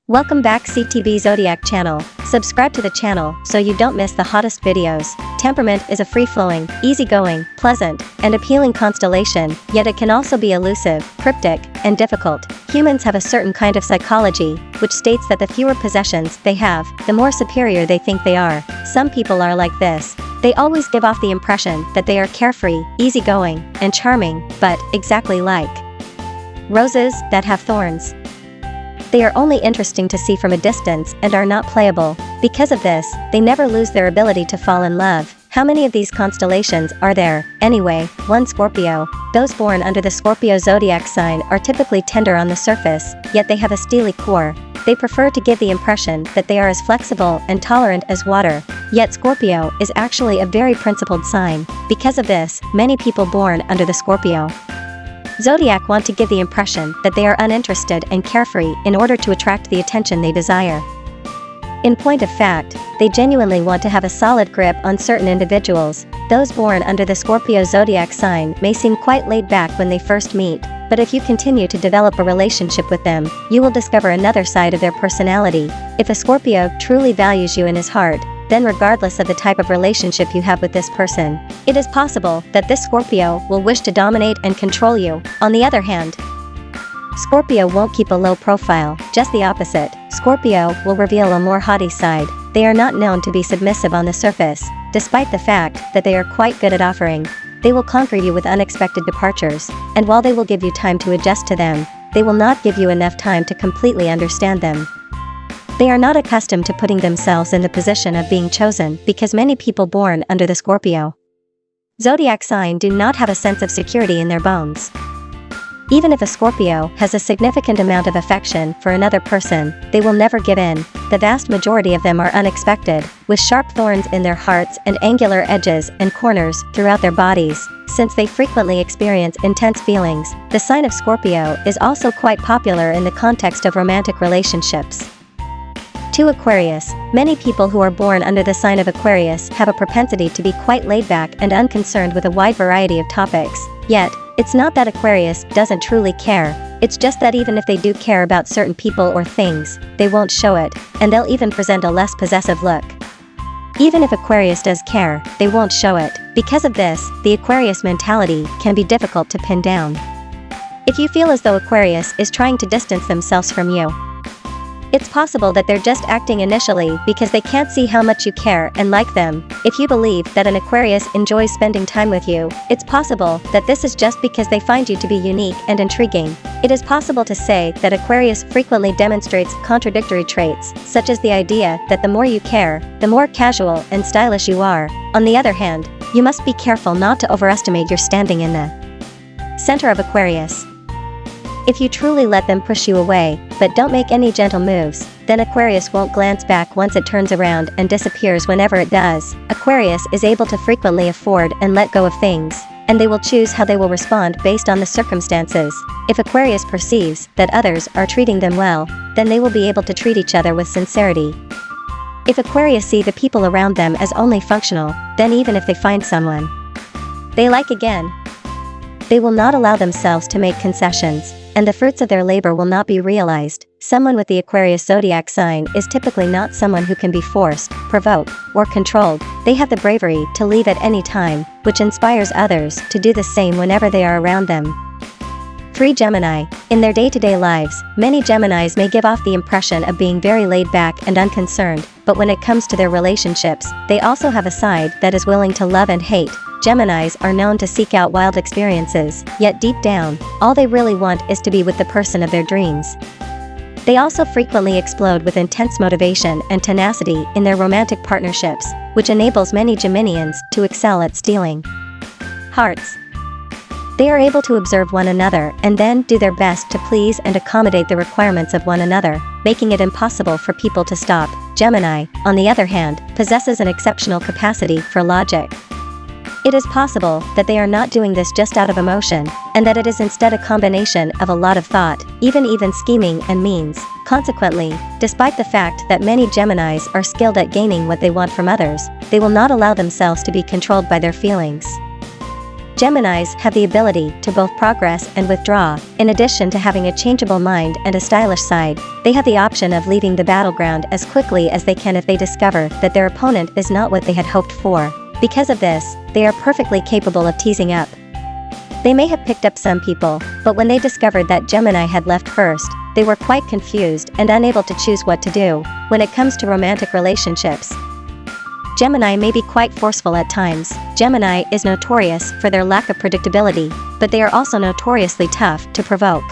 Welcome back CTB Zodiac channel. Subscribe to the channel so you don't miss the hottest videos. Temperament is a free-flowing, easygoing, pleasant, and appealing constellation, yet it can also be elusive, cryptic, and difficult. Humans have a certain kind of psychology, which states that the fewer possessions they have, the more superior they think they are. Some people are like this. They always give off the impression that they are carefree, easygoing, and charming, but exactly like roses that have thorns. They are only interesting to see from a distance and are not playable. Because of this, they never lose their ability to fall in love. How many of these constellations are there? Anyway, 1 Scorpio. Those born under the Scorpio zodiac sign are typically tender on the surface, yet they have a steely core. They prefer to give the impression that they are as flexible and tolerant as water. Yet Scorpio is actually a very principled sign. Because of this, many people born under the Scorpio Zodiac want to give the impression that they are uninterested and carefree in order to attract the attention they desire. In point of fact, they genuinely want to have a solid grip on certain individuals. Those born under the Scorpio zodiac sign may seem quite laid back when they first meet, but if you continue to develop a relationship with them, you will discover another side of their personality. If a Scorpio truly values you in his heart, then regardless of the type of relationship you have with this person, it is possible that this Scorpio will wish to dominate and control you. On the other hand, Scorpio won't keep a low profile, just the opposite. Scorpio will reveal a more haughty side. They are not known to be submissive on the surface, despite the fact that they are quite good at offering. They will conquer you with unexpected departures, and while they will give you time to adjust to them, they will not give you enough time to completely understand them. They are not accustomed to putting themselves in the position of being chosen because many people born under the Scorpio zodiac sign do not have a sense of security in their bones. Even if a Scorpio has a significant amount of affection for another person, they will never give in. The vast majority of them are unexpected, with sharp thorns in their hearts and angular edges and corners throughout their bodies. Since they frequently experience intense feelings, the sign of Scorpio is also quite popular in the context of romantic relationships. 2 Aquarius. Many people who are born under the sign of Aquarius have a propensity to be quite laid back and unconcerned with a wide variety of topics. Yet, it's not that Aquarius doesn't truly care, it's just that even if they do care about certain people or things, they won't show it, and they'll even present a less possessive look. Even if Aquarius does care, they won't show it. Because of this, the Aquarius mentality can be difficult to pin down. If you feel as though Aquarius is trying to distance themselves from you, it's possible that they're just acting initially because they can't see how much you care and like them. If you believe that an Aquarius enjoys spending time with you, it's possible that this is just because they find you to be unique and intriguing. It is possible to say that Aquarius frequently demonstrates contradictory traits, such as the idea that the more you care, the more casual and stylish you are. On the other hand, you must be careful not to overestimate your standing in the center of Aquarius. If you truly let them push you away, but don't make any gentle moves, then Aquarius won't glance back once it turns around and disappears whenever it does. Aquarius is able to frequently afford and let go of things, and they will choose how they will respond based on the circumstances. If Aquarius perceives that others are treating them well, then they will be able to treat each other with sincerity. If Aquarius see the people around them as only functional, then even if they find someone they like again, they will not allow themselves to make concessions, and the fruits of their labor will not be realized. Someone with the Aquarius zodiac sign is typically not someone who can be forced, provoked, or controlled. They have the bravery to leave at any time, which inspires others to do the same whenever they are around them. 3 Gemini. In their day-to-day lives, many Geminis may give off the impression of being very laid back and unconcerned, but when it comes to their relationships, they also have a side that is willing to love and hate. Geminis are known to seek out wild experiences, yet deep down, all they really want is to be with the person of their dreams. They also frequently explode with intense motivation and tenacity in their romantic partnerships, which enables many Geminians to excel at stealing hearts. They are able to observe one another and then do their best to please and accommodate the requirements of one another, making it impossible for people to stop. Gemini, on the other hand, possesses an exceptional capacity for logic. It is possible that they are not doing this just out of emotion, and that it is instead a combination of a lot of thought, even scheming and means. Consequently, despite the fact that many Geminis are skilled at gaining what they want from others, they will not allow themselves to be controlled by their feelings. Geminis have the ability to both progress and withdraw. In addition to having a changeable mind and a stylish side, they have the option of leaving the battleground as quickly as they can if they discover that their opponent is not what they had hoped for. Because of this, they are perfectly capable of teasing up. They may have picked up some people, but when they discovered that Gemini had left first, they were quite confused and unable to choose what to do. When it comes to romantic relationships, Gemini may be quite forceful at times. Gemini is notorious for their lack of predictability, but they are also notoriously tough to provoke.